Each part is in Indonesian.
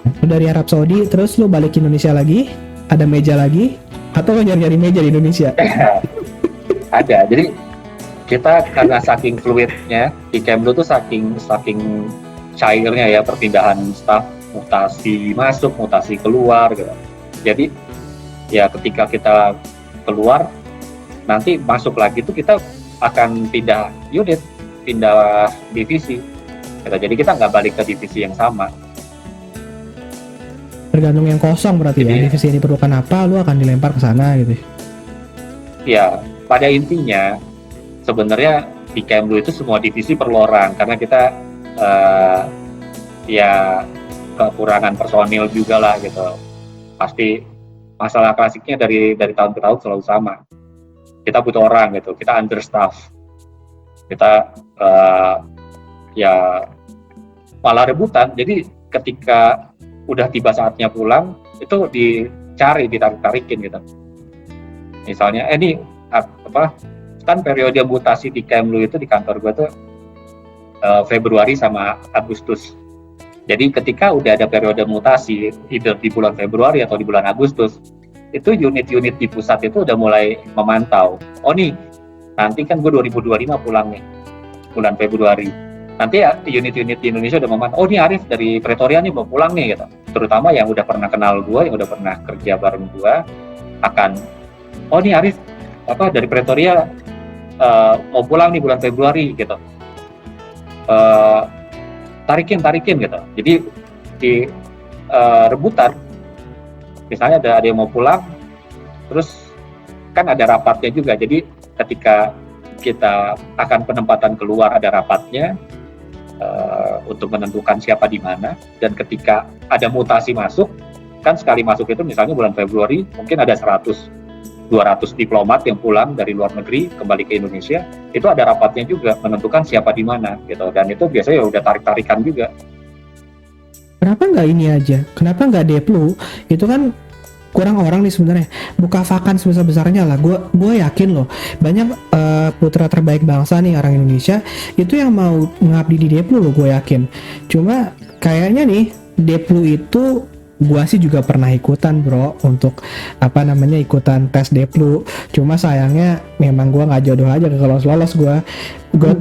Lu dari Arab Saudi terus lu balik ke Indonesia lagi, ada meja lagi, atau lu nyari-nyari meja di Indonesia? Ada. Jadi kita karena saking fluidnya di Kemlu tuh saking saking cairnya ya perpindahan staff, mutasi masuk, mutasi keluar gitu. Jadi ya ketika kita keluar nanti masuk lagi tuh kita akan pindah unit, pindah divisi. Gitu. Jadi kita nggak balik ke divisi yang sama. Tergantung yang kosong berarti ya, Jadi divisi yang diperlukan apa, lu akan dilempar ke sana gitu. ya pada intinya sebenarnya di Kemlu itu semua divisi perlu orang karena kita eh, ya kekurangan personil juga lah gitu. Pasti masalah klasiknya dari tahun ke tahun selalu sama. Kita butuh orang gitu, kita understaff, kita ya malah rebutan. Jadi ketika udah tiba saatnya pulang itu dicari, ditarik-tarikin gitu. Misalnya ini apa kan periode mutasi di Kemlu itu di kantor gue tuh Februari sama Agustus. Jadi ketika udah ada periode mutasi either di bulan Februari atau di bulan Agustus, itu unit-unit di pusat itu udah mulai memantau. Oh nih, nanti kan gue 2025 pulang nih, bulan Februari. Nanti ya unit-unit di Indonesia udah memantau, oh nih Arif dari Pretoria nih mau pulang nih gitu. Terutama yang udah pernah kenal gue, yang udah pernah kerja bareng gue, akan, oh nih Arif dari Pretoria mau pulang nih bulan Februari gitu. Tarikin gitu. Jadi di rebutan, misalnya ada yang mau pulang, terus kan ada rapatnya juga. Jadi ketika kita akan penempatan keluar ada rapatnya untuk menentukan siapa di mana. Dan ketika ada mutasi masuk, kan sekali masuk itu misalnya bulan Februari mungkin ada 100-200 diplomat yang pulang dari luar negeri kembali ke Indonesia, itu ada rapatnya juga menentukan siapa di mana gitu. Dan itu biasanya ya udah tarik-tarikan juga. Kenapa nggak ini aja? Kenapa nggak Deplu? Itu kan kurang orang nih sebenarnya. Buka vakan sebesar-besarnya lah. Gue yakin loh banyak putra terbaik bangsa nih orang Indonesia itu yang mau mengabdi di Deplu loh, gue yakin. Cuma kayaknya nih Deplu itu gua sih juga pernah ikutan bro untuk ikutan tes Deplu. Cuma sayangnya memang gua nggak jodoh aja kalau lolos. Gua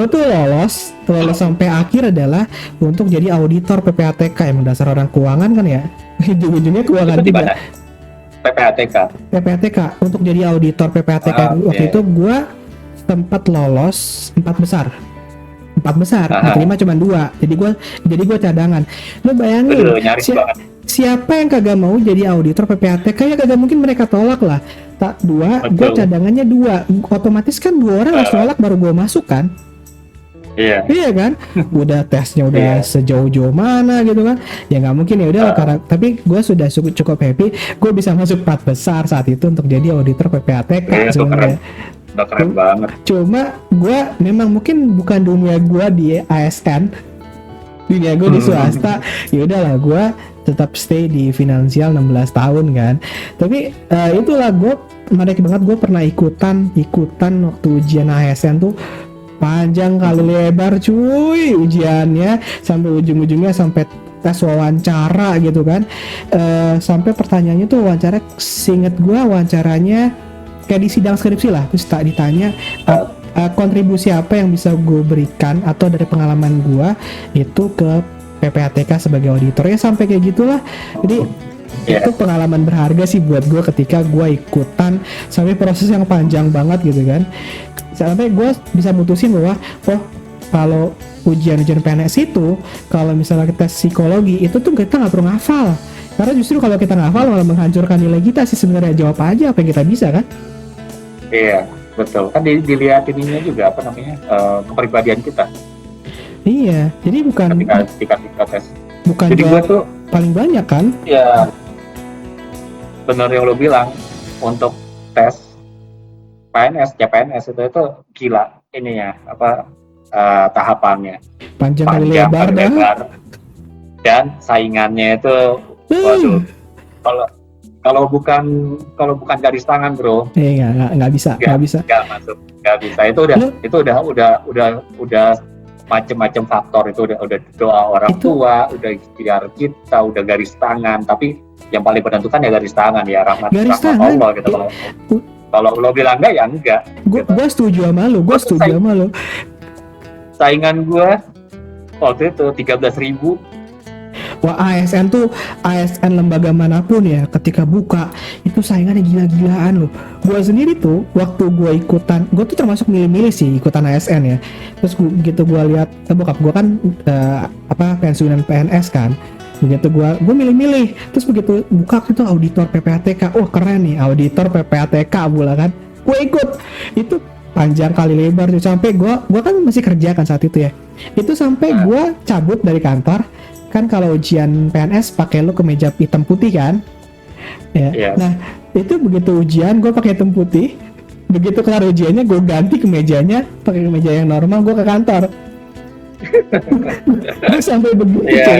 tuh lolos sampai akhir adalah untuk jadi auditor PPATK. Emang dasar orang keuangan kan ya. Ujung-ujungnya keuangan Itu di juga. mana? PPATK Untuk jadi auditor PPATK waktu itu gua sempat lolos 4 besar, diterima cuma 2. Jadi gue cadangan. Lo bayangin, siapa yang kagak mau jadi auditor PPATK, ya kagak mungkin mereka tolak lah. Tak 2, gue cadangannya 2. Otomatis kan 2 orang harus tolak baru gue masuk kan. Iya kan, udah tesnya udah sejauh mana gitu kan, ya nggak mungkin ya udah karena, tapi gue sudah cukup happy, gue bisa masuk 4 besar saat itu untuk jadi auditor PPATK sebenarnya. Udah keren banget. Cuma gue memang mungkin bukan dunia gue di ASN, dunia gue di swasta. Ya udahlah, gue tetap stay di finansial 16 tahun kan. Tapi itulah, gue menarik banget. Gue pernah ikutan waktu ujian ASN tuh panjang kali lebar cuy ujiannya, sampai ujung-ujungnya sampai tes wawancara gitu kan. Sampai pertanyaannya tuh wawancara, seinget gue wawancaranya kayak di sidang skripsi lah, terus tak ditanya kontribusi apa yang bisa gue berikan atau dari pengalaman gue itu ke PPATK sebagai auditor, ya sampai kayak gitulah. Jadi itu pengalaman berharga sih buat gue ketika gue ikutan sampai proses yang panjang banget gitu kan, sampai gue bisa mutusin bahwa kalau ujian PNS itu, kalau misalnya kita psikologi itu tuh kita nggak perlu ngafal, karena justru kalau kita ngafal malah menghancurkan nilai kita sih sebenarnya. Jawab aja apa yang kita bisa kan. Iya, betul. Kan dilihat ininya juga kepribadian kita. Iya, jadi bukan ketika tes. Bukan jadi gue tuh paling banyak kan? Ya, benar yang lo bilang, untuk tes PNS, CPNS itu gila ininya tahapannya. Panjang kali lebar. Dan saingannya itu waduh. Kalau bukan garis tangan bro, nggak bisa. Nggak masuk, nggak bisa. Itu udah macam-macam faktor itu udah doa orang tua, udah ikhtiar kita, udah garis tangan. Tapi yang paling menentukan ya garis tangan ya, rahmat Allah gitu. Kalau lo bilang enggak ya enggak. Gue setuju sama lo, Saingan gue waktu itu 13.000. Wah, ASN lembaga manapun ya, ketika buka itu saingannya gila-gilaan loh. Gue sendiri tuh waktu gue ikutan, gue tuh termasuk milih-milih sih ikutan ASN ya. Terus begitu gue lihat bokap gue kan pensiunan PNS kan. Begitu gue milih-milih, terus begitu buka itu auditor PPATK, oh keren nih auditor PPATK pula kan. Gue ikut, itu panjang kali lebar tuh, sampai gue kan masih kerja kan saat itu ya. Itu sampai gue cabut dari kantor. Kan kalau ujian PNS pakai lu kemeja hitam putih kan, ya. Yes. Nah itu begitu ujian gue pakai hitam putih, begitu kelar ujiannya gue ganti kemejanya pakai kemeja yang normal, gue ke kantor. Gue sampai begitu.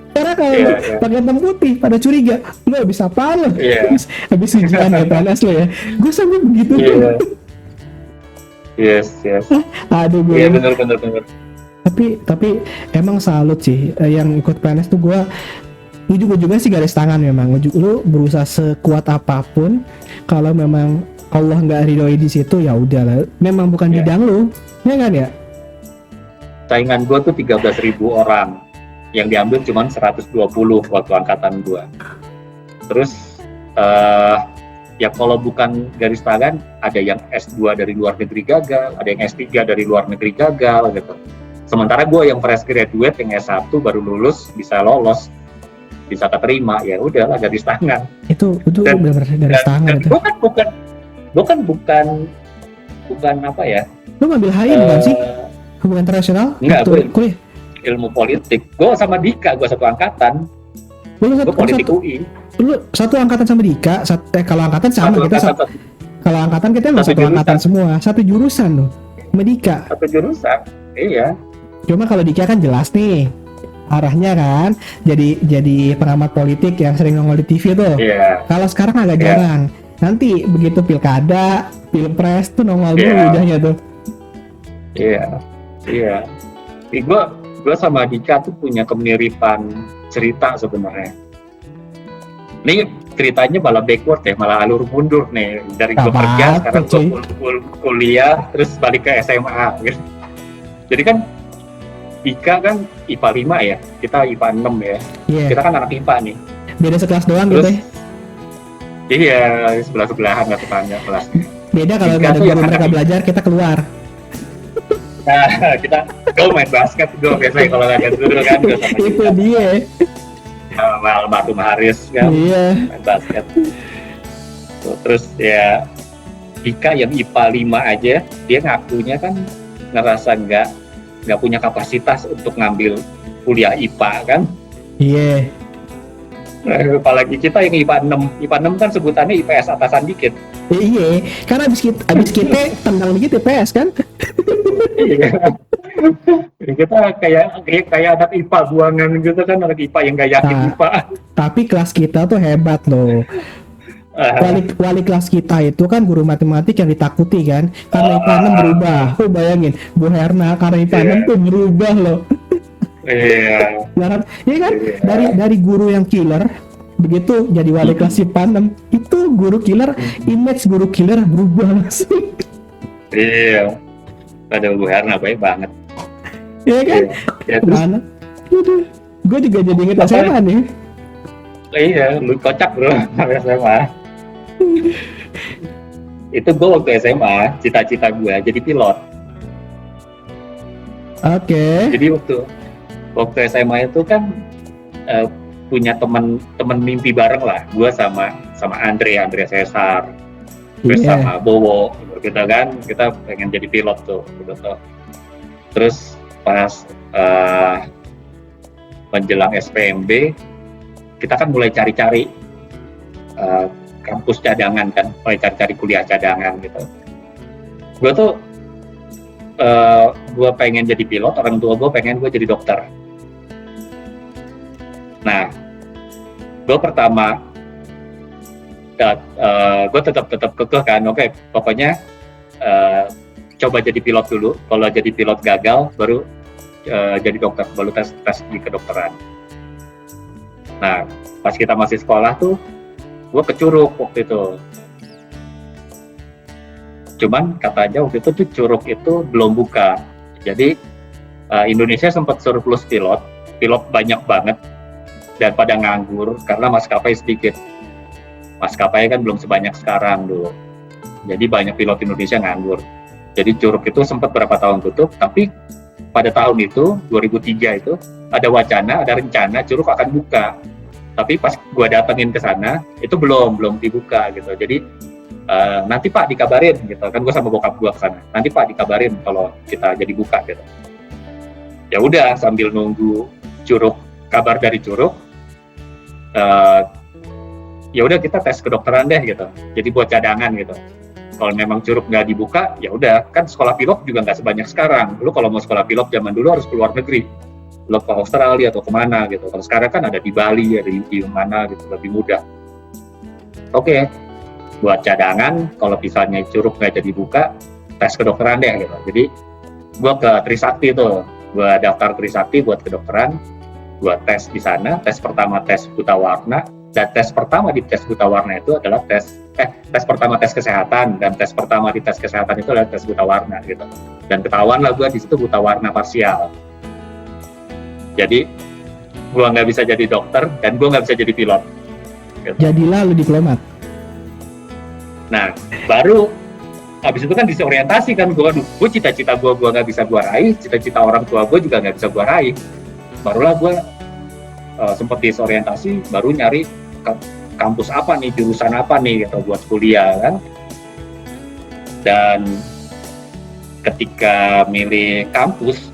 Karena kalau pakai hitam putih pada curiga, lu habis apa lo? Habis ujian ya PNS lo ya. Gue sampai begitu. Yes. Aduh gue. Iya benar. Tapi emang salut sih yang ikut PNS tuh. Gue juga sih garis tangan memang. Lu berusaha sekuat apapun, kalau memang Allah nggak ridhoi di situ ya udahlah. Memang bukan bidang lu, ya kan ya? Saingan gue tuh 13.000 orang, yang diambil cuma 120 waktu angkatan gue. Terus ya kalau bukan garis tangan, ada yang S2 dari luar negeri gagal, ada yang S3 dari luar negeri gagal gitu. Sementara gue yang fresh graduate yang S1 baru lulus bisa lolos, bisa keterima, ya udahlah garis tangan. Itu benar-benar garis tangan itu. Bukan apa ya? Lu ngambil HI bukan sih? Hubungan internasional? Enggak, gue kuliah ilmu politik. Gue sama Dika, gue satu angkatan. Gue politik UI. Lu satu angkatan sama Dika? Kalau angkatan sama kita. Kalau angkatan kita emang satu angkatan semua, satu jurusan loh. Sama Dika. Satu jurusan, iya. Cuma kalau Dika kan jelas nih arahnya kan, jadi pengamat politik yang sering nongol di TV tuh. Iya. Kalau sekarang agak jarang. Nanti begitu pilkada, pilpres tuh nongol dulu udahnya tuh. Iya. Gue sama Dika tuh punya kemiripan cerita sebenarnya. Ini ceritanya malah backward ya, malah alur mundur nih. Dari gue kerja, sekarang gue kuliah, terus balik ke SMA gitu. Jadi kan Dika kan IPA 5 ya, kita IPA 6 ya. Kita kan anak IPA nih. Beda sekelas doang terus, gitu ya? Iya, sebelah-sebelahan lah tetangga kelas. Beda kalau nggak ada guru mereka belajar, kita keluar. Nah, gue main basket gue biasanya kalau nggak ada guru kan. Itu dia. Almarhum Haris kan, main basket. Terus ya Dika yang IPA 5 aja, dia ngakunya kan ngerasa nggak punya kapasitas untuk ngambil kuliah IPA kan. Iya. Apalagi kita yang IPA 6 kan sebutannya IPS atasan dikit. Iya, karena abis kita tendang dikit IPS kan. Iya. Kita kayak anak IPA buangan gitu kan, anak IPA yang gak yakin IPA. Tapi kelas kita tuh hebat loh. Wali kelas kita itu kan guru matematik yang ditakuti kan, karena IPA 6 berubah. Oh bayangin, Bu Herna karena IPA 6 tuh berubah loh. Iya. Iya kan, dari guru yang killer, begitu jadi wali kelas IPA 6, itu guru killer, image guru killer berubah langsung. Iya. Ada Bu Herna baik banget. Iya kan? Ya, terus gue juga jadi inget SMA nih. Iya, lu kocak bro, SMA. Itu gue waktu SMA, cita-cita gue jadi pilot. Oke. Jadi waktu SMA itu kan punya teman mimpi bareng lah. Gue sama Andre Cesar, terus sama Bowo, gitu kan. Kita pengen jadi pilot tuh, gitu. Terus pas menjelang SPMB, kita kan mulai cari-cari kampus cadangan kan, mulai cari-cari kuliah cadangan gitu. Gue tuh gue pengen jadi pilot, orang tua gue pengen gue jadi dokter. Nah, gue pertama gue tetap kekeh kan, oke, pokoknya coba jadi pilot dulu. Kalau jadi pilot gagal, baru jadi dokter, baru tes di kedokteran. Nah, pas kita masih sekolah tuh, gue ke Curug waktu itu. Cuman katanya waktu itu tuh Curug itu belum buka. Jadi Indonesia sempat surplus pilot banyak banget, dan pada nganggur karena maskapai sedikit. Maskapai kan belum sebanyak sekarang dulu. Jadi banyak pilot Indonesia nganggur. Jadi Curug itu sempat berapa tahun tutup, tapi pada tahun itu 2003 itu ada wacana, ada rencana Curug akan buka. Tapi pas gue datengin ke sana itu belum dibuka gitu. Jadi nanti Pak dikabarin gitu. Kan gue sama bokap gue ke sana. Nanti Pak dikabarin kalau kita jadi buka gitu. Ya udah, sambil nunggu Curug, kabar dari Curug, ya udah kita tes kedokteran deh gitu. Jadi buat cadangan gitu. Kalau memang Curug nggak dibuka, ya udah, kan sekolah pilot juga nggak sebanyak sekarang. Lu kalau mau sekolah pilot zaman dulu harus keluar negeri, lu ke Australia atau kemana gitu. Kalau sekarang kan ada di Bali, ada di mana gitu, lebih mudah. Oke, buat cadangan, kalau misalnya Curug nggak jadi buka, tes kedokteran deh gitu. Jadi gua ke Trisakti tuh, gua daftar Trisakti buat kedokteran, gua tes di sana. Tes pertama tes buta warna, dan tes pertama di tes buta warna itu adalah tes pertama tes kesehatan, dan tes pertama di tes kesehatan itu adalah tes buta warna gitu. Dan ketahuan lah gue di situ buta warna parsial. Jadi gue nggak bisa jadi dokter dan gue nggak bisa jadi pilot. Gitu. Jadilah lu diplomat. Nah, baru habis itu kan disorientasi kan, gue cita-cita gue nggak bisa gue raih, cita-cita orang tua gue juga nggak bisa gue raih. Barulah gue sempat disorientasi, baru nyari kampus apa nih, jurusan apa nih gitu buat kuliah kan. Dan ketika milih kampus,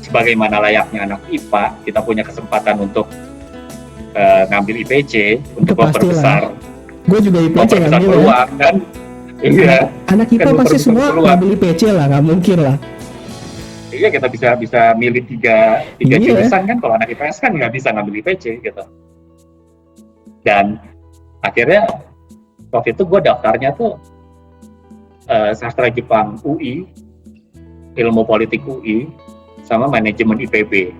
sebagaimana layaknya anak IPA, kita punya kesempatan untuk ngambil IPC untuk memperbesar. Gue juga IPC ngambil peluang kan. Iya. Anak IPA kan pasti semua ngambil IPC lah, nggak mungkin lah. Iya, kita bisa milih tiga jurusan kan. Kalau anak IPS kan nggak bisa ngambil IPC gitu. Dan akhirnya waktu itu gue daftarnya tuh sastra Jepang UI, ilmu politik UI, sama manajemen IPB.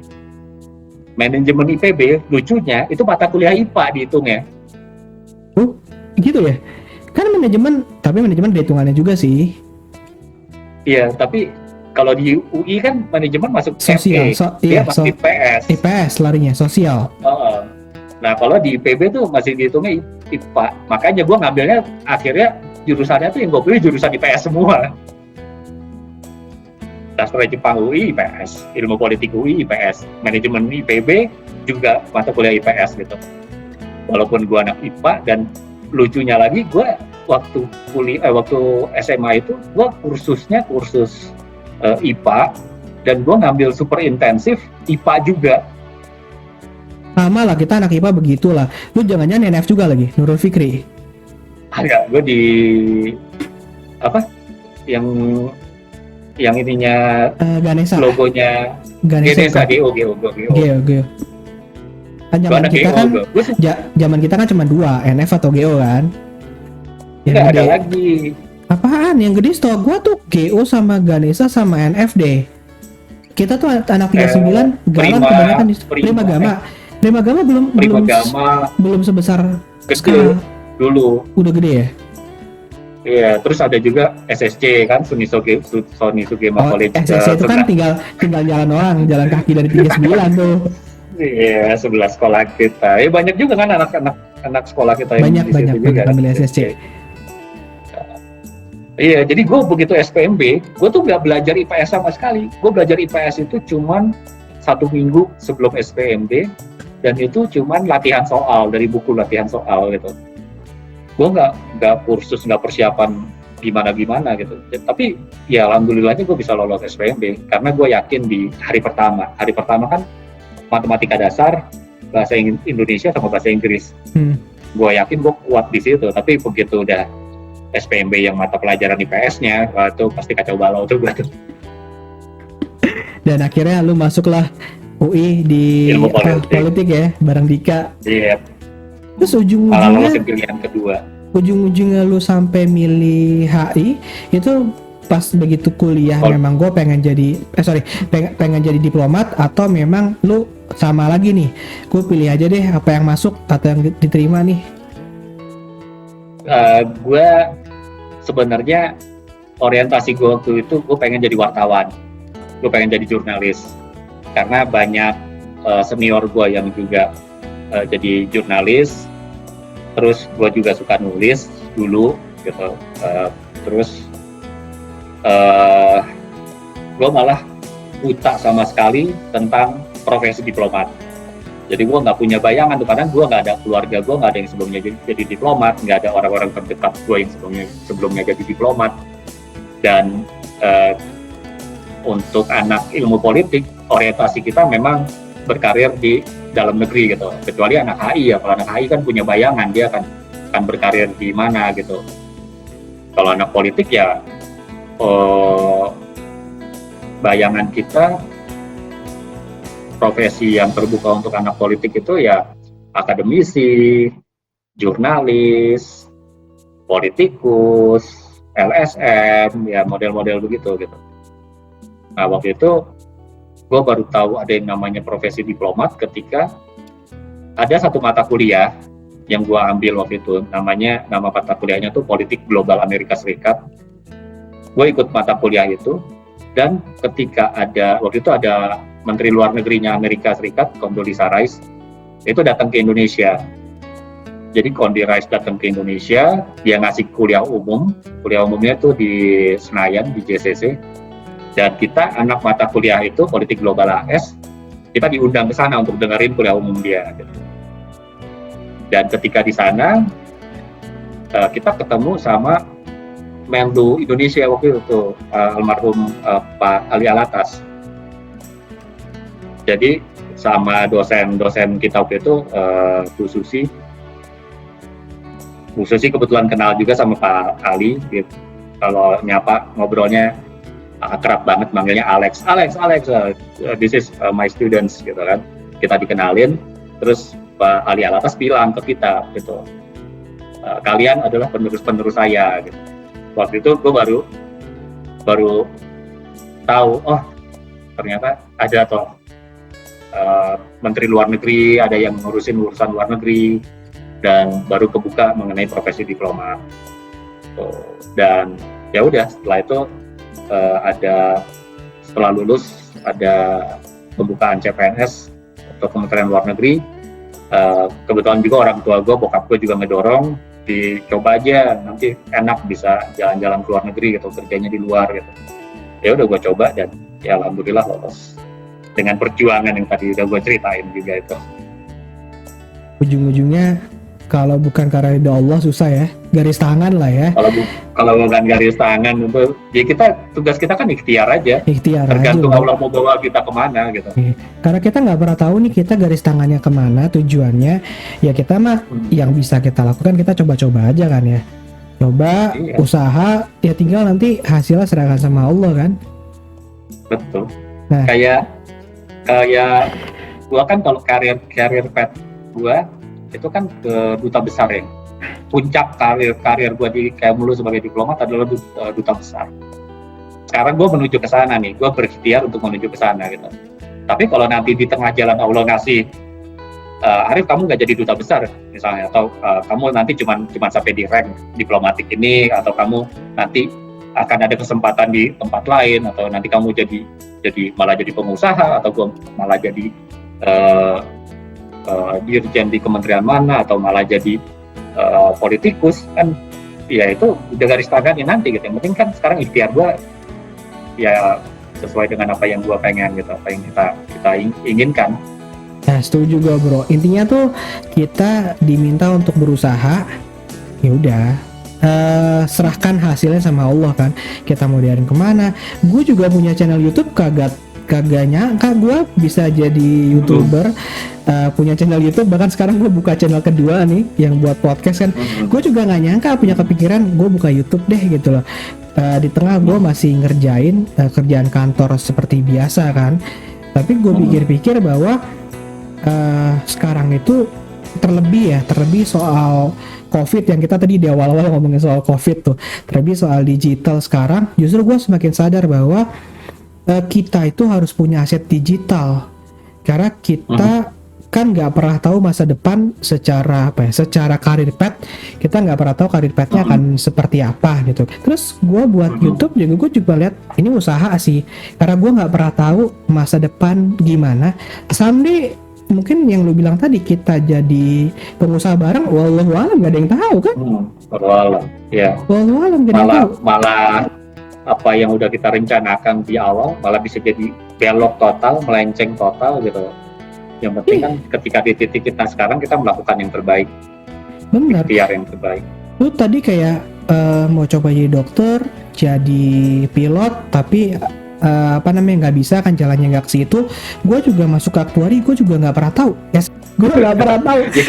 Manajemen IPB lucunya itu mata kuliah IPA dihitungnya. Oh gitu ya? Kan manajemen ada hitungannya juga sih. Iya, tapi kalau di UI kan manajemen masuk sosial, dia masuk IPS. IPS larinya sosial. Nah, kalau di IPB tuh masih dihitungnya IPA. Makanya gue ngambilnya akhirnya jurusannya tuh yang gue pilih jurusan IPS semua. Sastra Jepang UI IPS, ilmu politik UI IPS, manajemen IPB juga mata kuliah IPS gitu. Walaupun gue anak IPA, dan lucunya lagi gue waktu SMA itu gue kursus IPA, dan gue ngambil super intensif IPA juga. Sama lah, kita anak IPA begitulah. Lu jangan-jangan NF juga lagi, Nurul Fikri. Enggak, gue di apa? Yang ininya Ganesha. Logonya Ganesha GO. Kan zaman kita kan cuma 2, NF atau GO kan. Enggak ada lagi. Apaan? Yang gede setahu gua tuh GO sama Ganesha sama NF deh. Kita tuh anak 39 Galang kebanyakan di Prima Gama belum sebesar gede dulu. Udah gede ya? Iya, terus ada juga SSC kan, Sony Sugema College. SSC itu kan tinggal jalan kaki dari 39 tuh. Iya, sebelah sekolah kita. Banyak juga kan anak sekolah kita yang banyak juga ambil SSC. Iya, jadi gue begitu SPMB, gue tuh nggak belajar IPS sama sekali. Gue belajar IPS itu cuman 1 minggu sebelum SPMB, dan itu cuman latihan soal, dari buku latihan soal gitu. Gue nggak kursus, nggak persiapan gimana gitu. Tapi ya alhamdulillahnya gue bisa lolos SPMB, karena gue yakin di hari pertama kan matematika dasar, bahasa Indonesia sama bahasa Inggris. Gue yakin gue kuat di situ, tapi begitu udah SPMB yang mata pelajaran IPS-nya, itu pasti kacau balau tuh gue tuh. Dan akhirnya lu masuklah UI di ilmu politik ya, bareng Dika. Iya. Terus ujung-ujungnya pilihan kedua. Ujung-ujungnya lu sampai milih HI itu pas begitu kuliah memang gue pengen jadi pengen jadi diplomat, atau memang lu sama lagi nih, gue pilih aja deh apa yang masuk atau yang diterima nih? Gue sebenarnya orientasi gue waktu itu gue pengen jadi wartawan, gue pengen jadi jurnalis, karena banyak senior gue yang juga jadi jurnalis, terus gue juga suka nulis dulu gitu, terus gue malah buta sama sekali tentang profesi diplomat. Jadi gue nggak punya bayangan tuh, karena gue nggak ada keluarga gue, nggak ada yang sebelumnya jadi diplomat, nggak ada orang-orang terdekat gue yang sebelumnya jadi diplomat. Dan untuk anak ilmu politik, orientasi kita memang berkarir di dalam negeri gitu. Kecuali anak HI ya, kalau anak HI kan punya bayangan dia akan berkarir di mana gitu. Kalau anak politik ya bayangan kita, profesi yang terbuka untuk anak politik itu ya akademisi, jurnalis, politikus, LSM, ya model-model begitu gitu. Nah waktu itu gue baru tahu ada yang namanya profesi diplomat ketika ada satu mata kuliah yang gue ambil waktu itu, nama mata kuliahnya tuh Politik Global Amerika Serikat. Gue ikut mata kuliah itu, dan ketika waktu itu ada Menteri Luar Negerinya Amerika Serikat, Condoleezza Rice, itu datang ke Indonesia. Jadi Condi Rice datang ke Indonesia, dia ngasih kuliah umumnya tuh di Senayan, di JCC. Dan kita anak mata kuliah itu, Politik Global AS, kita diundang ke sana untuk dengerin kuliah umum dia. Dan ketika di sana, kita ketemu sama Menlu Indonesia waktu itu, almarhum Pak Ali Alatas. Jadi sama dosen kita waktu itu, Bu Susi kebetulan kenal juga sama Pak Ali gitu. Kalau nyapa ngobrolnya akrab banget, manggilnya Alex, this is my students gitu kan. Kita dikenalin, terus Pak Ali Alatas bilang ke kita gitu, kalian adalah penerus saya gitu. Waktu itu gue baru tahu, oh ternyata ada toh Menteri Luar Negeri, ada yang ngurusin urusan luar negeri, dan baru kebuka mengenai profesi diplomat. Dan ya udah, setelah itu setelah lulus ada pembukaan CPNS atau Kementerian Luar Negeri. Kebetulan juga orang tua gue, bokap gue juga ngedorong, dicoba aja, nanti enak bisa jalan-jalan ke luar negeri gitu, kerjanya di luar gitu. Ya udah gue coba, dan ya alhamdulillah lolos dengan perjuangan yang tadi udah gue ceritain juga itu. Ujung-ujungnya kalau bukan karena ridho Allah susah ya, garis tangan lah ya. Kalau bukan garis tangan itu, ya tugas kita kan ikhtiar aja. Tergantung Allah mau bawa kita kemana gitu. Karena kita nggak pernah tahu nih kita garis tangannya kemana, tujuannya. Ya kita mah yang bisa kita lakukan, kita coba-coba aja kan ya. Coba, usaha, ya tinggal nanti hasilnya serahkan sama Allah kan. Betul. Nah, kayak gua kan kalau karir path gua itu kan ke duta besar ya. Puncak karir gue di Kemlu sebagai diplomat adalah duta besar. Sekarang gue menuju ke sana nih, gue berikhtiar untuk menuju ke sana gitu. Tapi kalau nanti di tengah jalan Allah ngasih, Arif kamu nggak jadi duta besar misalnya, atau kamu nanti cuma sampai di rank diplomatik ini, atau kamu nanti akan ada kesempatan di tempat lain, atau nanti kamu malah jadi pengusaha, atau gue malah jadi dirjen di kementerian mana, atau malah jadi politikus, kan ya itu udah garis tangannya nanti gitu. Yang penting kan sekarang ikhtiar gue ya sesuai dengan apa yang gue pengen gitu, apa yang kita inginkan. Nah setuju gue bro, intinya tuh kita diminta untuk berusaha, ya udah serahkan hasilnya sama Allah kan. Kita mau diarin kemana. Gue juga punya channel YouTube, kagak nyangka gue bisa jadi YouTuber, punya channel YouTube. Bahkan sekarang gue buka channel kedua nih yang buat podcast kan. Gue juga nggak nyangka punya kepikiran gue buka YouTube deh gitu loh. Di tengah gue masih ngerjain kerjaan kantor seperti biasa kan. Tapi gue pikir-pikir bahwa sekarang itu terlebih soal COVID yang kita tadi di awal-awal ngomongin soal COVID tuh, terlebih soal digital sekarang, justru gue semakin sadar bahwa kita itu harus punya aset digital, karena kita kan nggak pernah tahu masa depan secara karir path, kita nggak pernah tahu karir pathnya akan seperti apa gitu. Terus gue buat YouTube juga, gue juga lihat ini usaha sih, karena gue nggak pernah tahu masa depan gimana. Someday mungkin yang lu bilang tadi kita jadi pengusaha bareng, wallahu alam nggak ada yang tahu kan? Wallahu alam, ya. Wallahu alam nggak ada yang tahu. Malah apa yang udah kita rencanakan di awal malah bisa jadi belok total, melenceng total gitu. Yang penting kan ketika di titik kita sekarang, kita melakukan yang terbaik. Benar. Ikhtiar yang terbaik. Lu tadi kayak mau coba jadi dokter, jadi pilot, tapi nggak bisa kan, jalannya nggak ke situ. Gue juga masuk ke aktuari, gue juga nggak pernah tahu. Yes, gue nggak pernah tahu. Ya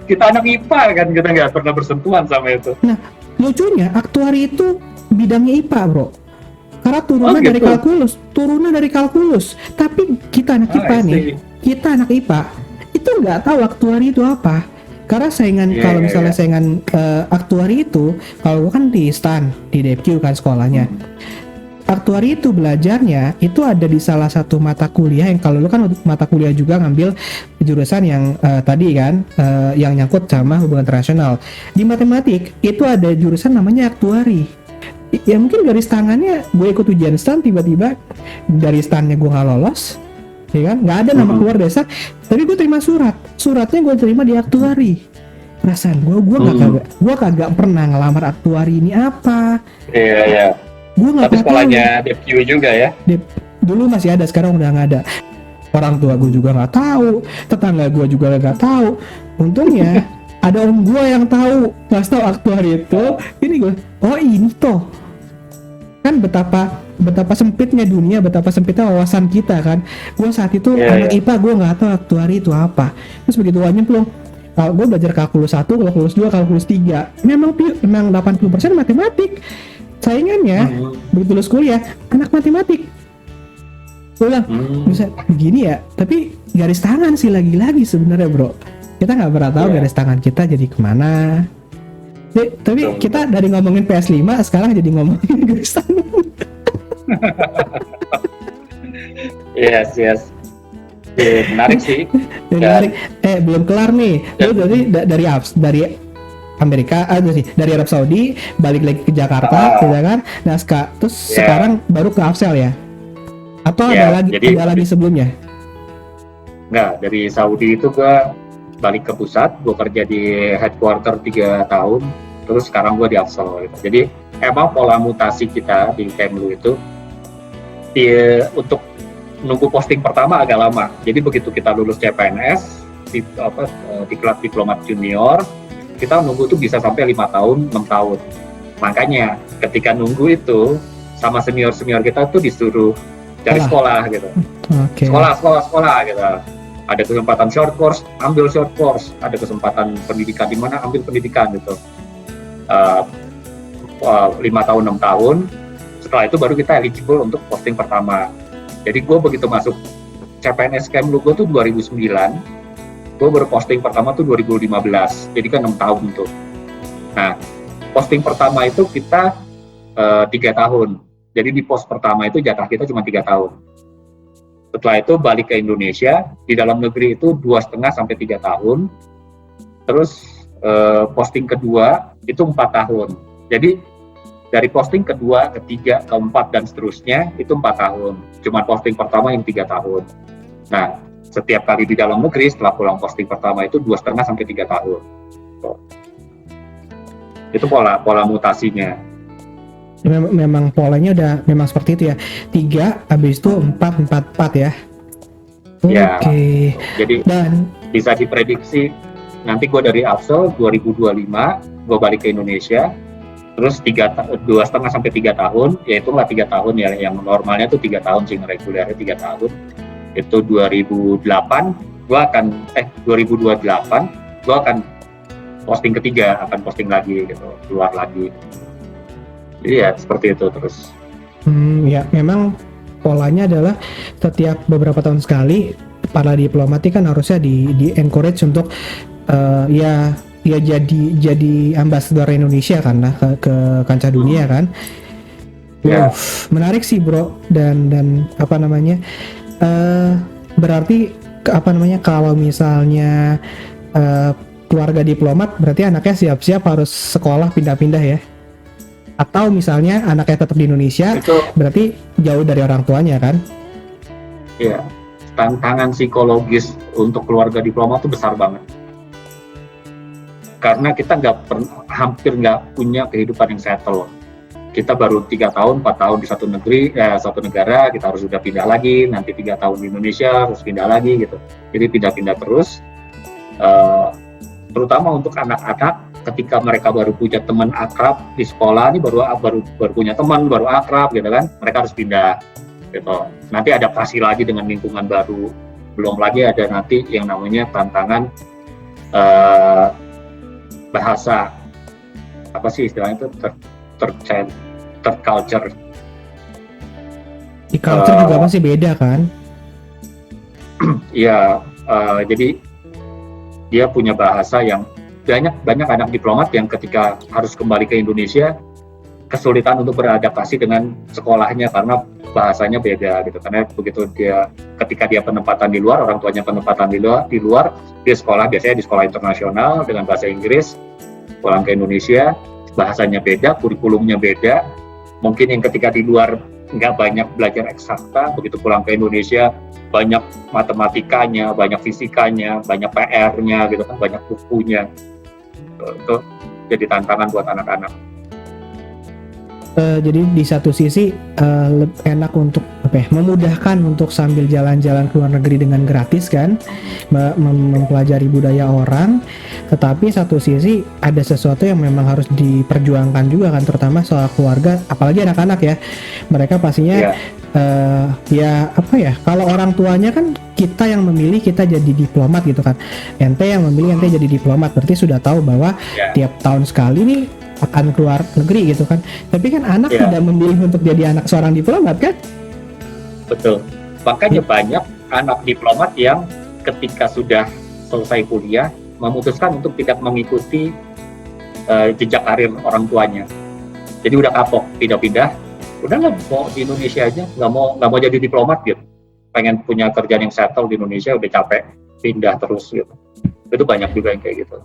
kita anak IPA kan, kita nggak pernah bersentuhan sama itu. Nah, lucunya aktuari itu bidangnya IPA, bro. Karena turunan dari kalkulus. Tapi kita anak IPA nih. Kita anak IPA itu nggak tahu aktuari itu apa, karena saingan saingan aktuari itu, kalau gue kan di STAN, di DepQ kan sekolahnya. Aktuari itu belajarnya itu ada di salah satu mata kuliah yang, kalau lu kan mata kuliah juga ngambil jurusan yang tadi kan yang nyangkut sama hubungan internasional. Di matematik itu ada jurusan namanya aktuari. Ya mungkin garis tangannya gue ikut ujian STAN, tiba-tiba dari STAN-nya gue nggak lolos, ya kan, nggak ada nama keluar desa, tapi gue terima suratnya gue terima di aktuari. Perasaan gue kagak pernah ngelamar aktuari ini apa. Iya. Gue nggak tahu. Sekolahnya DepQ juga ya. Dulu masih ada, sekarang udah nggak ada. Orang tua gue juga nggak tahu, tetangga gue juga nggak tahu. Untungnya ada om gue yang tahu, pas tahu aktuari itu. Ini gue, oh ini toh kan betapa sempitnya dunia, betapa sempitnya wawasan kita kan. Gue saat itu anak IPA, gue nggak tahu aktuari itu apa. Terus begitu nyemplung, kalau gue belajar kalkulus 1, kalkulus 2, kalkulus 3, memang 80% matematik. Saingannya begitu lulus kuliah anak matematik. Gue bilang bisa begini ya, tapi garis tangan sih lagi-lagi sebenarnya, bro. Kita nggak pernah tahu garis tangan kita jadi kemana. Tapi kita dari ngomongin PS5 sekarang jadi ngomongin garis tangan. Yes. Menarik sih. Menarik. Belum kelar nih. Lu dari Amerika, dari Arab Saudi balik lagi ke Jakarta, ya kan? Nah, terus sekarang baru ke Afsel ya? Atau ada lagi sebelumnya? Enggak, dari Saudi itu gua balik ke pusat, gue kerja di headquarter 3 tahun, terus sekarang gue di Afsel gitu. Jadi emang pola mutasi kita di Kemlu itu untuk nunggu posting pertama agak lama. Jadi begitu kita lulus CPNS di kelas diplomat junior, kita nunggu itu bisa sampai 5 tahun, 6 tahun. Makanya ketika nunggu itu sama senior kita tuh disuruh cari sekolah gitu. Sekolah gitu. Ada kesempatan short course, ambil short course. Ada kesempatan pendidikan di mana, ambil pendidikan gitu. 5 tahun, 6 tahun. Setelah itu baru kita eligible untuk posting pertama. Jadi gue begitu masuk CPNS Kemlu gue tuh 2009. Gue baru posting pertama tuh 2015. Jadi kan 6 tahun tuh. Nah, posting pertama itu kita 3 tahun. Jadi di pos pertama itu jatah kita cuma 3 tahun. Setelah itu balik ke Indonesia, di dalam negeri itu 2,5 sampai 3 tahun. Terus posting kedua itu 4 tahun. Jadi dari posting kedua, ketiga, keempat dan seterusnya itu 4 tahun. Cuma posting pertama yang 3 tahun. Nah, setiap kali di dalam negeri setelah pulang posting pertama itu 2,5 sampai 3 tahun. Itu pola mutasinya. Memang polanya udah memang seperti itu ya. 3, habis itu 4 ya. Oke. Jadi dan bisa diprediksi nanti gue dari Afsel 2025 gue balik ke Indonesia. Terus 2,5 sampai 3 tahun, yaitu lah 3 tahun ya, yang normalnya tuh 3 tahun sih, regulernya 3 tahun. Itu 2028 gue akan 2028 gue akan posting ketiga, akan posting lagi gitu, keluar lagi. Jadi ya seperti itu terus. Ya memang polanya adalah setiap beberapa tahun sekali para diplomatik kan harusnya di encourage untuk ya jadi ambasador Indonesia kan lah ke kancah dunia kan. Ya. Menarik sih bro, dan apa namanya, berarti kalau misalnya keluarga diplomat berarti anaknya siap-siap harus sekolah pindah-pindah ya, atau misalnya anaknya tetap di Indonesia Itu berarti jauh dari orang tuanya kan. ya, tantangan psikologis untuk keluarga diplomat itu besar banget, karena kita hampir nggak punya kehidupan yang settle. Kita baru 3 tahun, 4 tahun di satu negara, kita harus sudah pindah lagi, nanti 3 tahun di Indonesia, harus pindah lagi gitu. Jadi pindah-pindah terus, terutama untuk anak-anak, ketika mereka baru punya teman akrab di sekolah, ini baru punya teman, baru akrab gitu kan, mereka harus pindah gitu. Nanti adaptasi lagi dengan lingkungan baru, belum lagi ada nanti yang namanya tantangan bahasa, apa sih istilahnya itu, culture. Di culture juga masih beda kan. Iya, jadi dia punya bahasa yang banyak anak diplomat yang ketika harus kembali ke Indonesia kesulitan untuk beradaptasi dengan sekolahnya karena bahasanya beda gitu. Karena begitu ketika dia penempatan di luar, orang tuanya penempatan di luar, dia sekolah biasanya di sekolah internasional dengan bahasa Inggris, pulang ke Indonesia bahasanya beda, kurikulumnya beda. Mungkin yang ketika di luar nggak banyak belajar eksakta, begitu pulang ke Indonesia banyak matematikanya, banyak fisikanya, banyak PR-nya gitu kan, banyak bukunya. Itu jadi tantangan buat anak-anak. Jadi di satu sisi enak untuk memudahkan untuk sambil jalan-jalan ke luar negeri dengan gratis kan, mempelajari budaya orang, tetapi satu sisi ada sesuatu yang memang harus diperjuangkan juga kan, terutama soal keluarga, apalagi anak-anak ya, mereka pastinya kalau orang tuanya kan kita yang memilih kita jadi diplomat gitu kan, ente yang memilih ente jadi diplomat, berarti sudah tahu bahwa tiap tahun sekali nih akan keluar negeri gitu kan. Tapi kan anak tidak memilih untuk jadi anak seorang diplomat kan? Betul. Makanya banyak anak diplomat yang ketika sudah selesai kuliah memutuskan untuk tidak mengikuti jejak karir orang tuanya. Jadi udah kapok, pindah-pindah. Udah nggak mau di Indonesia aja, nggak mau jadi diplomat gitu. Pengen punya kerjaan yang settle di Indonesia, udah capek, pindah terus gitu. Itu banyak juga yang kayak gitu.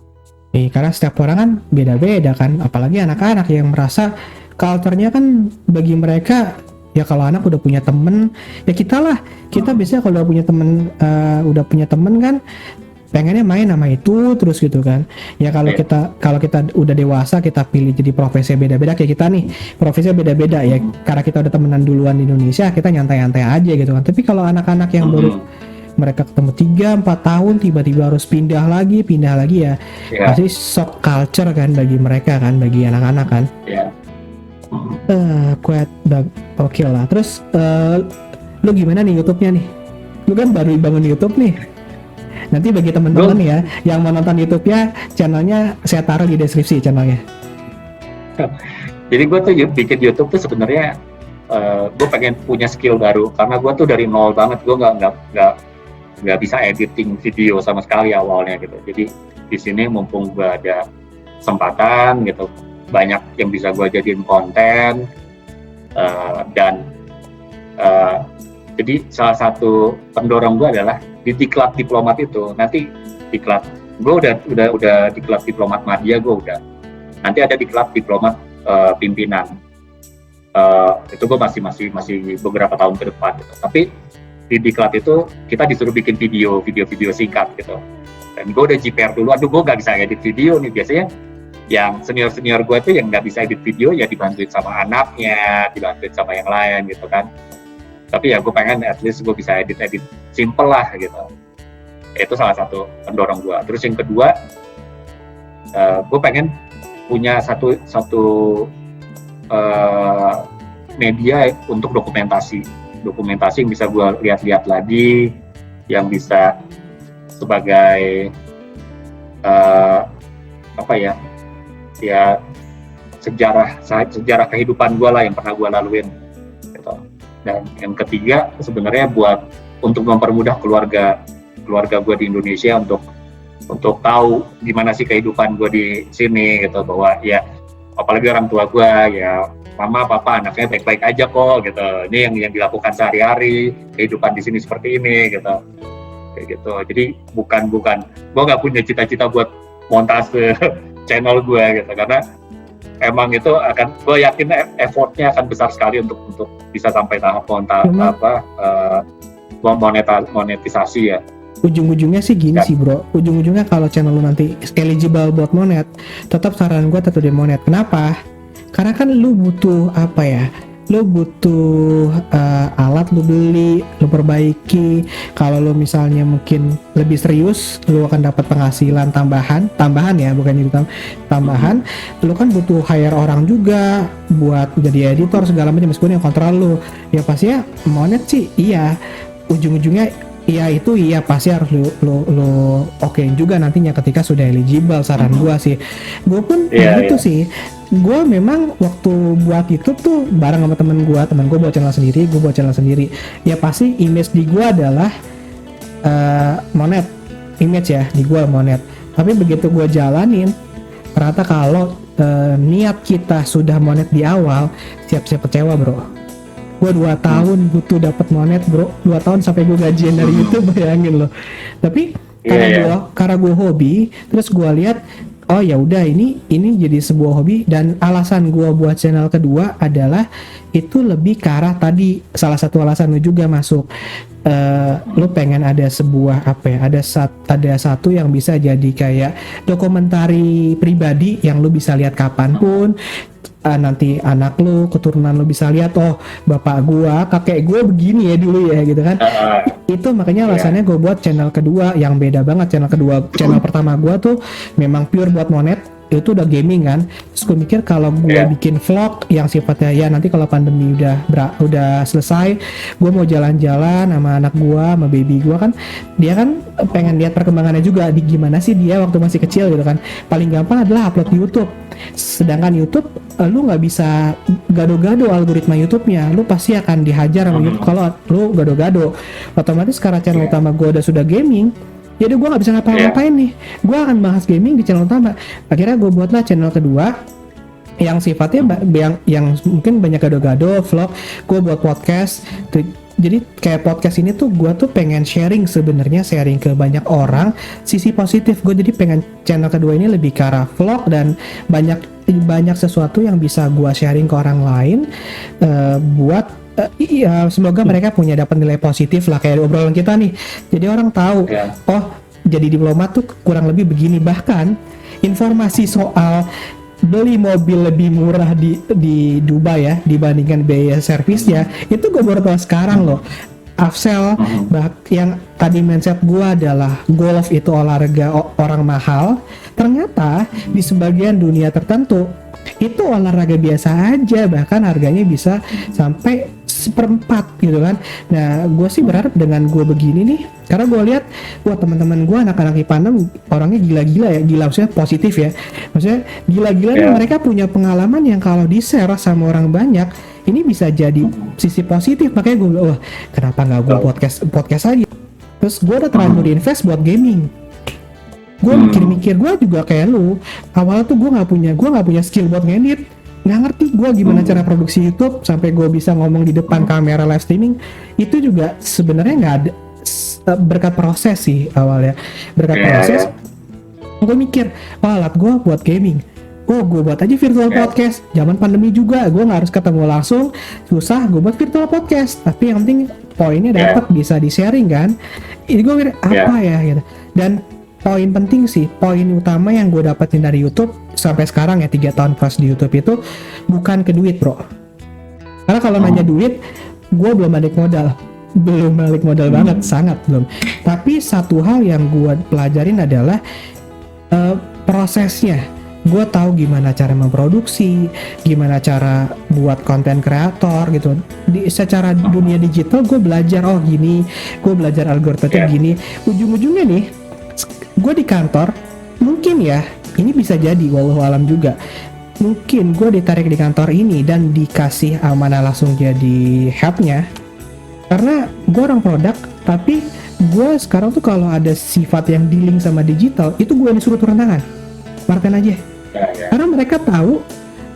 Karena setiap orang kan beda-beda kan, apalagi anak-anak yang merasa culture-nya kan bagi mereka ya kalau anak udah punya temen ya kita biasanya kalau udah punya temen kan pengennya main sama itu terus gitu kan ya. Kalau kita udah dewasa, kita pilih jadi profesi beda-beda, kayak kita nih profesinya beda-beda ya, karena kita udah temenan duluan di Indonesia, kita nyantai-nyantai aja gitu kan. Tapi kalau anak-anak yang baru mereka ketemu 3-4 tahun tiba-tiba harus pindah lagi ya pasti shock culture kan bagi mereka kan, bagi anak-anak kan. Oke lah. Terus lu gimana nih YouTube-nya nih? Lu kan baru bangun YouTube nih. Nanti bagi teman-teman ya yang mau nonton YouTube-nya, channelnya saya taruh di deskripsi channelnya. Jadi gue tuh bikin YouTube tuh sebenarnya gue pengen punya skill baru, karena gue tuh dari nol banget, gue nggak bisa editing video sama sekali awalnya gitu. Jadi di sini mumpung gue ada kesempatan gitu, banyak yang bisa gue jadiin konten dan jadi salah satu pendorong gue adalah di diklat diplomat itu. Nanti diklat gue udah diklat diplomat media, gue udah nanti ada diklat diplomat pimpinan. Itu gue masih beberapa tahun ke depan gitu. Tapi di diklat itu kita disuruh bikin video singkat gitu. Dan gue udah JPR dulu, gue gak bisa edit video nih. Biasanya yang senior gue itu yang gak bisa edit video ya dibantuin sama anaknya, dibantuin sama yang lain gitu kan. Tapi ya gue pengen at least gue bisa edit simple lah gitu. Itu salah satu pendorong gue. Terus yang kedua, gue pengen punya satu media untuk dokumentasi yang bisa gue lihat-lihat lagi, yang bisa sebagai sejarah kehidupan gue lah yang pernah gue laluin gitu. Dan yang ketiga sebenarnya untuk mempermudah keluarga gue di Indonesia untuk untuk tahu gimana sih kehidupan gue di sini gitu, bahwa ya apalagi orang tua gue ya mama papa anaknya baik-baik aja kok gitu, ini yang dilakukan sehari-hari, kehidupan di sini seperti ini gitu, kayak gitu. Jadi bukan gue nggak punya cita-cita buat montase channel gue gitu, karena emang itu akan, gue yakin effortnya akan besar sekali untuk bisa sampai tahap monetisasi ya. Ujung-ujungnya sih gini sih bro, ujung-ujungnya kalau channel lu nanti eligible buat monet, tetap saran gue tetap di monet. Kenapa? Karena kan lu butuh apa ya, lu butuh alat, lu beli, lu perbaiki. Kalau lu misalnya mungkin lebih serius, lu akan dapat penghasilan tambahan ya, bukan itu tambahan. Lu kan butuh hire orang juga buat jadi editor segala macam, meskipun yang kontrol lu. Ya pastinya monet sih iya, ujung-ujungnya iya itu iya pasti harus lu okein juga nantinya ketika sudah eligible. Saran gua sih, gua pun gitu sih. Gua memang waktu buat YouTube tuh bareng sama temen gua buat channel sendiri, gua buat channel sendiri. Ya pasti image di gua adalah monet, image ya di gua monet. Tapi begitu gua jalanin, ternyata kalau niat kita sudah monet di awal, siap-siap kecewa bro. Gue 2 tahun butuh dapat monet bro, 2 tahun sampai gue gajian dari YouTube, bayangin loh. Tapi karena gue hobi, terus gue lihat oh ya udah ini jadi sebuah hobi, dan alasan gue buat channel kedua adalah itu lebih ke arah tadi, salah satu alasan lu juga masuk, lu pengen ada sebuah apa ya, ada satu yang bisa jadi kayak dokumentari pribadi yang lu bisa lihat kapanpun. Nanti anak lu, keturunan lu bisa lihat, oh bapak gua, kakek gua begini ya dulu ya gitu kan. Itu makanya alasannya gue buat channel kedua yang beda banget. Channel pertama gua tuh memang pure buat monet, itu udah gaming kan. Terus gue mikir kalau gue bikin vlog yang sifatnya ya nanti kalau pandemi udah selesai, gue mau jalan-jalan sama anak gue, sama baby gue kan, dia kan pengen lihat perkembangannya juga, di gimana sih dia waktu masih kecil gitu kan. Paling gampang adalah upload di YouTube. Sedangkan YouTube lu nggak bisa gado-gado algoritma YouTube-nya, lu pasti akan dihajar sama YouTube kalau lu gado-gado. Otomatis karena channel utama gue sudah gaming, jadi gue nggak bisa ngapa-ngapain nih, gue akan bahas gaming di channel utama. Akhirnya gue buatlah channel kedua yang sifatnya yang mungkin banyak gado-gado vlog. Gue buat podcast. Jadi kayak podcast ini tuh gue tuh pengen sharing ke banyak orang sisi positif gue. Jadi pengen channel kedua ini lebih ke arah vlog dan banyak sesuatu yang bisa gue sharing ke orang lain, buat semoga mereka dapat nilai positif lah, kayak obrolan kita nih. Jadi orang tahu, oh jadi diplomat tuh kurang lebih begini. Bahkan informasi soal beli mobil lebih murah di Dubai ya dibandingkan biaya servisnya, itu gue baru tahu sekarang loh. Afsel, yang tadi mindset gue adalah golf itu olahraga orang mahal, ternyata di sebagian dunia tertentu itu olahraga biasa aja, bahkan harganya bisa sampai 1/4 gitu kan. Nah gue sih berharap dengan gue begini nih, karena gue lihat wah teman-teman gue anak-anak IPA 6 orangnya gila-gila ya, gila maksudnya positif ya, maksudnya gila-gila nih, mereka punya pengalaman yang kalau di share sama orang banyak ini bisa jadi sisi positif. Makanya gue bilang, wah kenapa nggak gue podcast aja. Terus gue udah terlanjur invest buat gaming. Gue mikir-mikir, gue juga kayak lu, awalnya tuh gue nggak punya skill buat ngedit, nggak ngerti gue gimana cara produksi YouTube sampai gue bisa ngomong di depan kamera live streaming. Itu juga sebenarnya nggak ada, berkat proses sih awalnya, proses. Gue mikir, wah alat gue buat gaming, gue buat aja virtual podcast. Zaman pandemi juga gue nggak harus ketemu langsung, susah, gue buat virtual podcast, tapi yang penting poinnya dapat, bisa di sharing kan. Ini gue mikir apa ya gitu. Dan poin penting sih, poin utama yang gue dapetin dari YouTube sampai sekarang ya 3 tahun plus di YouTube itu bukan ke duit bro. Karena kalau nanya duit, gue belum balik modal banget, sangat belum. Tapi satu hal yang gue pelajarin adalah prosesnya. Gue tahu gimana cara memproduksi, gimana cara buat konten kreator gitu. Secara dunia digital gue belajar, oh gini, gue belajar algoritma gini. Ujung-ujungnya nih, gue di kantor, mungkin ya, ini bisa jadi, wallahu alam juga, mungkin gue ditarik di kantor ini dan dikasih amanah langsung jadi headnya, karena gue orang produk, tapi gue sekarang tuh kalau ada sifat yang dealing sama digital itu gue disuruh turun tangan, keluarkan aja. Karena mereka tahu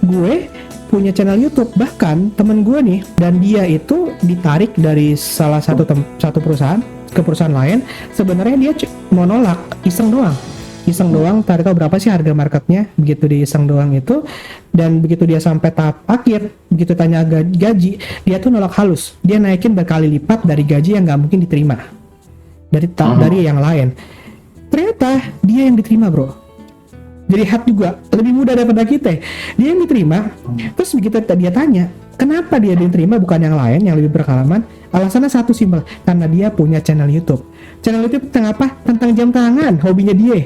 gue punya channel YouTube, bahkan temen gue nih, dan dia itu ditarik dari salah satu perusahaan ke perusahaan lain. Sebenarnya dia mau nolak, iseng doang, tarik tahu berapa sih harga marketnya, begitu dia iseng doang itu, dan begitu dia sampai tahap akhir, begitu tanya gaji, dia tuh nolak halus, dia naikin berkali lipat dari gaji yang nggak mungkin diterima dari yang lain. Ternyata dia yang diterima, bro. Jadi head juga lebih mudah daripada kita. Dia yang diterima. Terus begitu dia tanya, kenapa dia diterima bukan yang lain yang lebih berpengalaman? Alasannya satu simpel, karena dia punya channel YouTube. Channel YouTube tentang apa? Tentang jam tangan, hobinya dia.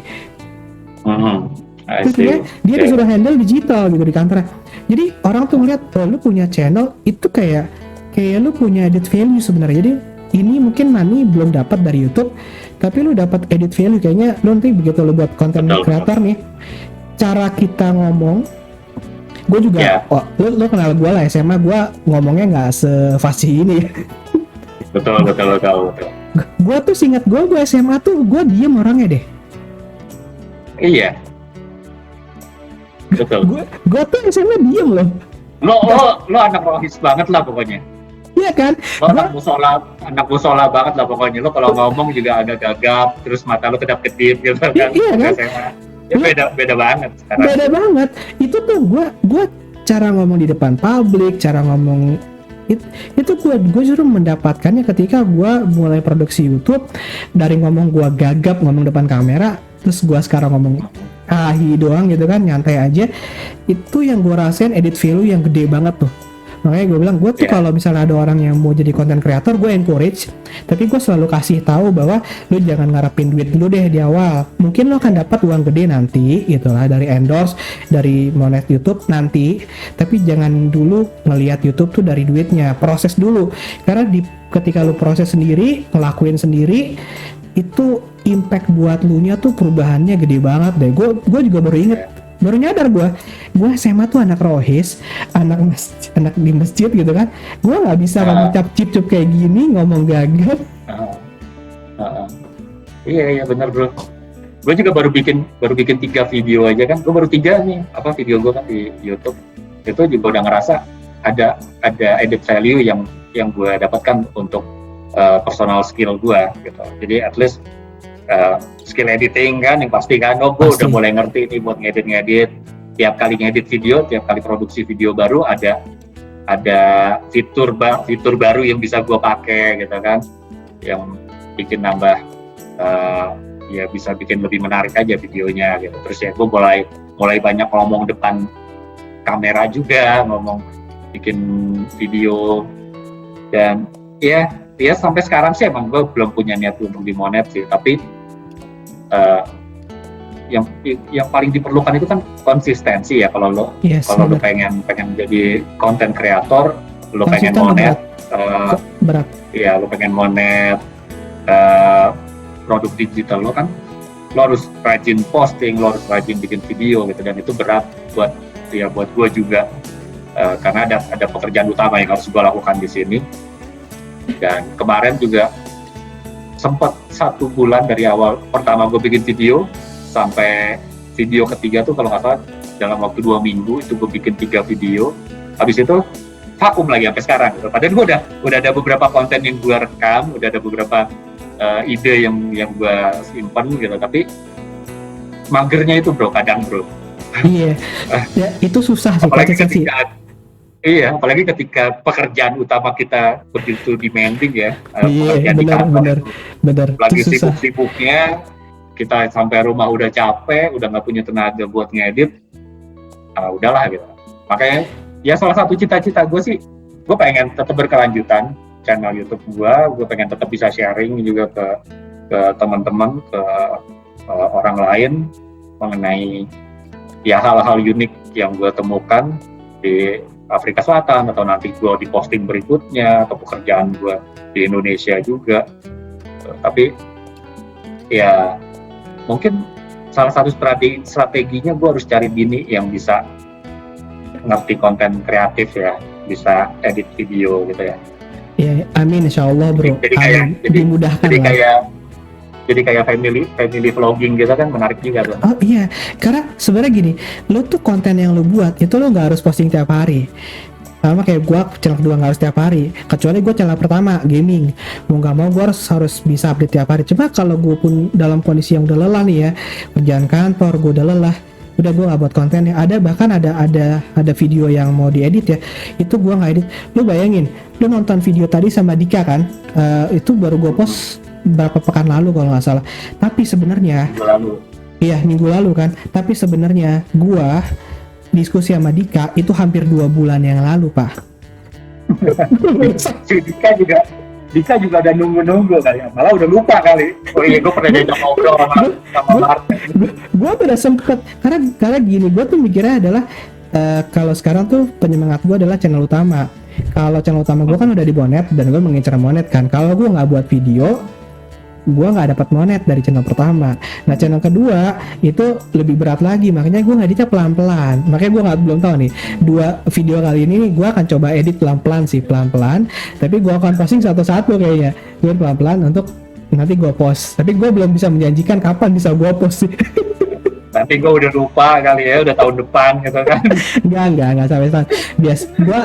Terus dia disuruh handle digital gitu di kantor. Jadi orang tuh ngeliat, lu punya channel itu kayak lu punya added value sebenarnya. Jadi ini mungkin money belum dapat dari YouTube, tapi lu dapat edit value. Kayaknya lu nanti begitu lu buat konten creator nih, cara kita ngomong, gue juga, lu kenal gue lah, SMA gue ngomongnya nggak sefasih ini. Betul. Gue tuh seingat gue SMA tuh gue diem orangnya deh. Iya. Betul. Gue tuh SMA diem loh. Lo anak rohis banget lah pokoknya. Iya kan? Lo anak musola banget lah pokoknya. Lo kalau ngomong juga ada gagap, terus mata lo kedap-kedip gitu kan. Iya kan? Ya beda banget sekarang. Beda banget. Itu tuh gue cara ngomong di depan publik, cara ngomong itu gue justru mendapatkannya ketika gue mulai produksi YouTube. Dari ngomong gue gagap ngomong depan kamera, terus gue sekarang ngomong doang gitu kan, nyantai aja. Itu yang gue rasain edit value yang gede banget tuh. Makanya gue bilang, gue tuh kalau misalnya ada orang yang mau jadi content creator, gue encourage, tapi gue selalu kasih tahu bahwa lu jangan ngarepin duit dulu deh di awal. Mungkin lo akan dapat uang gede nanti gitulah dari endorse, dari monet YouTube nanti, tapi jangan dulu ngelihat YouTube tuh dari duitnya, proses dulu. Karena ketika lu proses sendiri, ngelakuin sendiri, itu impact buat lu nya tuh perubahannya gede banget deh. Gue juga baru nyadar gue SMA tuh anak rohis, anak di masjid gitu kan. Gue nggak bisa ngomong cap-cip kayak gini, ngomong gagap. Iya benar bro. Gue juga baru bikin 3 video aja kan. Gue baru 3 nih video gue kan di YouTube. Itu juga udah ngerasa ada added value yang gue dapatkan untuk personal skill gue gitu. Jadi at least skill editing kan yang pasti kan, gue udah mulai ngerti nih buat ngedit. Tiap kali ngedit video, tiap kali produksi video baru ada fitur baru yang bisa gue pakai gitu kan, yang bikin nambah ya bisa bikin lebih menarik aja videonya gitu. Terus ya gue mulai banyak ngomong depan kamera juga, ngomong bikin video, dan ya sampai sekarang sih emang gue belum punya niat untuk dimonet sih, tapi yang paling diperlukan itu kan konsistensi ya. Kalau lo pengen jadi content creator, lo pengen monet berat. Ya lo pengen monet produk digital lo kan, lo harus rajin posting, lo harus rajin bikin video gitu, dan itu berat buat gue juga, karena ada pekerjaan utama yang harus gue lakukan di sini. Dan kemarin juga sempat 1 bulan dari awal pertama gue bikin video sampai video ketiga tuh kalau nggak salah dalam waktu 2 minggu itu gue bikin 3 video. Habis itu vakum lagi sampai sekarang gitu. Padahal gue udah ada beberapa konten yang gue rekam, udah ada beberapa ide yang gue simpen gitu, tapi magernya itu bro, kadang bro. Iya. Ya, itu susah sih. Apalagi ketika pekerjaan utama kita begitu demanding ya. Iya, benar. Lagi sibuk-sibuknya, kita sampai rumah udah capek, udah nggak punya tenaga buat ngedit, udahlah gitu. Makanya ya salah satu cita-cita gue sih, gue pengen tetap berkelanjutan channel YouTube gue pengen tetap bisa sharing juga ke teman-teman, ke orang lain mengenai ya hal-hal unik yang gue temukan di Afrika Selatan, atau nanti gue di posting berikutnya, atau pekerjaan gue di Indonesia juga. Tapi ya mungkin salah satu strateginya gue harus cari bini yang bisa ngerti konten kreatif ya, bisa edit video gitu ya. Ya, amin insyaallah bro. Jadi kayak Amin. Dimudahkan jadi lah. kayak jadi kayak family vlogging gitu kan, menarik juga tuh. Oh iya, karena sebenarnya gini, lo tuh konten yang lo buat itu lo nggak harus posting tiap hari. Sama kayak gua channel kedua nggak harus tiap hari, kecuali gua channel pertama gaming, mau nggak mau gua harus bisa update tiap hari. Cuma kalau gua pun dalam kondisi yang udah lelah nih ya, kerjaan kantor gua udah lelah, udah gua nggak buat konten ya. Ada bahkan ada video yang mau diedit ya, itu gua nggak edit. Lu bayangin, lu nonton video tadi sama Dika kan, itu baru gua post berapa pekan lalu kalau nggak salah. Tapi sebenarnya Lalu iya minggu lalu kan, tapi sebenarnya gua diskusi sama Dika itu hampir 2 bulan yang lalu pak. si Dika juga udah nunggu kali ya, malah udah lupa kali. Oh iya, gue pernah diajak ngobrol sama Martin. Gue udah sempet karena gini, gue tuh mikirnya adalah kalau sekarang tuh penyemangat gue adalah channel utama. Kalau channel utama gue kan udah di Monet dan gue mengincar Monet kan. Kalau gue nggak buat video, gue nggak dapat monet dari channel pertama. Nah channel kedua itu lebih berat lagi, makanya gue ngeditnya pelan-pelan. Makanya gue belum tahu nih, 2 video kali ini gue akan coba edit pelan-pelan sih, pelan-pelan. Tapi gue akan posting satu-satu kayaknya, gue pelan-pelan untuk nanti gue post. Tapi gue belum bisa menjanjikan kapan bisa gue post sih. Nanti gue udah lupa kali ya, udah tahun depan gitu kan. Enggak sampai tahun.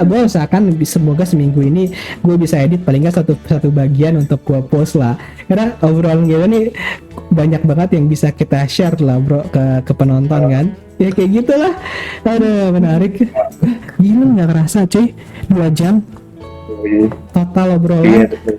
Gue usahakan semoga seminggu ini gue bisa edit paling nggak satu bagian untuk gue post lah. Karena overall gitu nih banyak banget yang bisa kita share lah bro ke penonton kan. Ya kayak gitulah. Aduh menarik. Gila nggak kerasa cuy, 2 jam total obrolan. Iya, betul.